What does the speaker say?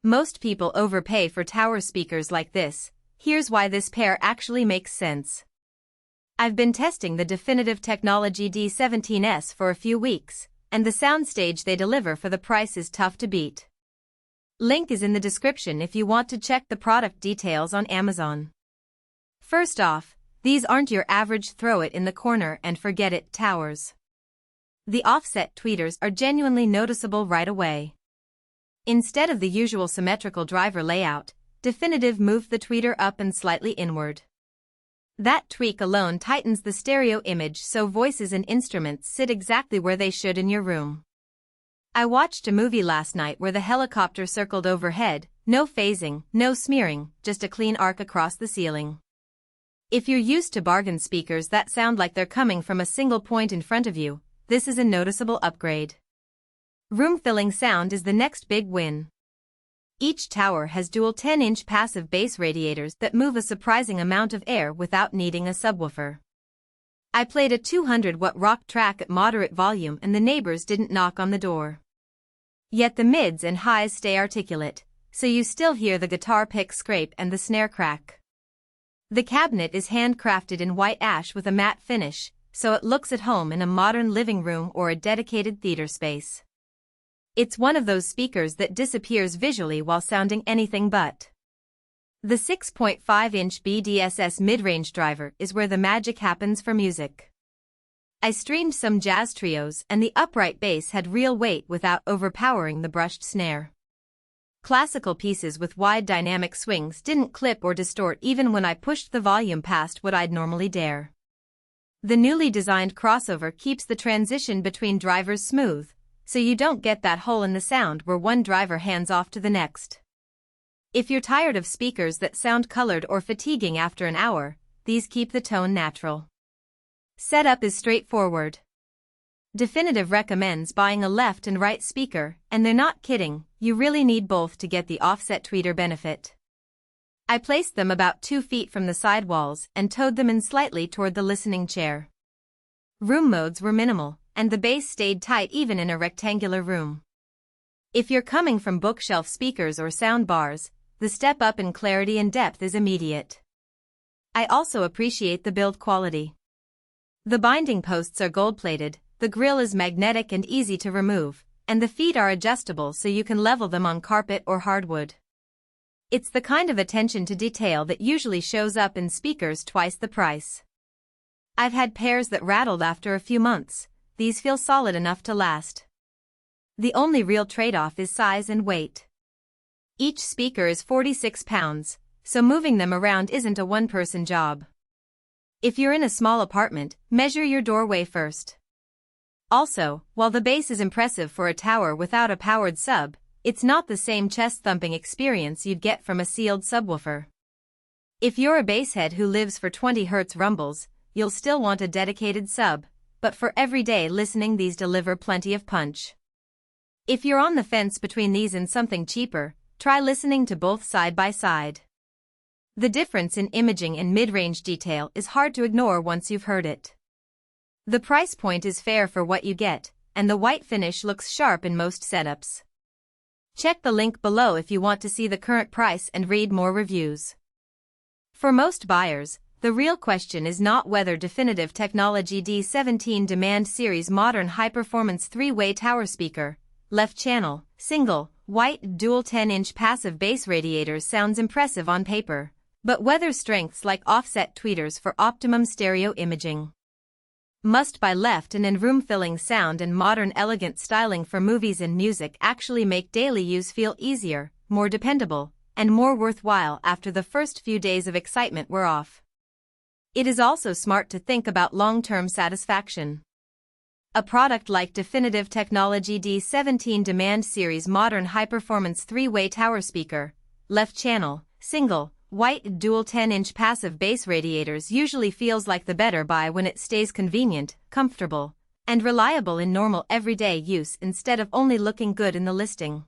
Most people overpay for tower speakers like this. Here's why this pair actually makes sense. I've been testing the Definitive Technology D17s for a few weeks, and the soundstage they deliver for the price is tough to beat. Link is in the description if you want to check the product details on Amazon. First off, these aren't your average throw-it-in-the-corner-and-forget-it towers. The offset tweeters are genuinely noticeable right away. Instead of the usual symmetrical driver layout, Definitive moved the tweeter up and slightly inward. That tweak alone tightens the stereo image so voices and instruments sit exactly where they should in your room. I watched a movie last night where the helicopter circled overhead, no phasing, no smearing, just a clean arc across the ceiling. If you're used to bargain speakers that sound like they're coming from a single point in front of you, this is a noticeable upgrade. Room-filling sound is the next big win. Each tower has dual 10-inch passive bass radiators that move a surprising amount of air without needing a subwoofer. I played a 200-watt rock track at moderate volume and the neighbors didn't knock on the door. Yet the mids and highs stay articulate, so you still hear the guitar pick scrape and the snare crack. The cabinet is handcrafted in white ash with a matte finish, so it looks at home in a modern living room or a dedicated theater space. It's one of those speakers that disappears visually while sounding anything but. The 6.5-inch BDSS mid-range driver is where the magic happens for music. I streamed some jazz trios and the upright bass had real weight without overpowering the brushed snare. Classical pieces with wide dynamic swings didn't clip or distort even when I pushed the volume past what I'd normally dare. The newly designed crossover keeps the transition between drivers smooth, so you don't get that hole in the sound where one driver hands off to the next. If you're tired of speakers that sound colored or fatiguing after an hour, these keep the tone natural. Setup is straightforward. Definitive recommends buying a left and right speaker, and they're not kidding, you really need both to get the offset tweeter benefit. I placed them about 2 feet from the side walls and towed them in slightly toward the listening chair. Room modes were minimal, and the bass stayed tight even in a rectangular room. If you're coming from bookshelf speakers or sound bars, the step up in clarity and depth is immediate. I also appreciate the build quality. The binding posts are gold-plated, the grille is magnetic and easy to remove, and the feet are adjustable so you can level them on carpet or hardwood. It's the kind of attention to detail that usually shows up in speakers twice the price. I've had pairs that rattled after a few months. These feel solid enough to last. The only real trade-off is size and weight. Each speaker is 46 pounds, so moving them around isn't a one-person job. If you're in a small apartment, measure your doorway first. Also, while the bass is impressive for a tower without a powered sub, it's not the same chest-thumping experience you'd get from a sealed subwoofer. If you're a basshead who lives for 20 Hz rumbles, you'll still want a dedicated sub, but for everyday listening these deliver plenty of punch. If you're on the fence between these and something cheaper, try listening to both side by side. The difference in imaging and mid-range detail is hard to ignore once you've heard it. The price point is fair for what you get, and the white finish looks sharp in most setups. Check the link below if you want to see the current price and read more reviews. For most buyers, the real question is not whether Definitive Technology D17 Demand Series modern high-performance 3-way tower speaker, left channel, single, white dual 10-inch passive bass radiators sounds impressive on paper, but whether strengths like offset tweeters for optimum stereo imaging, must-buy left and room-filling sound and modern elegant styling for movies and music actually make daily use feel easier, more dependable, and more worthwhile after the first few days of excitement wear off. It is also smart to think about long-term satisfaction. A product like Definitive Technology D17 Demand Series modern high-performance 3-way tower speaker, left channel, single, white dual 10-inch passive bass radiators usually feels like the better buy when it stays convenient, comfortable, and reliable in normal everyday use instead of only looking good in the listing.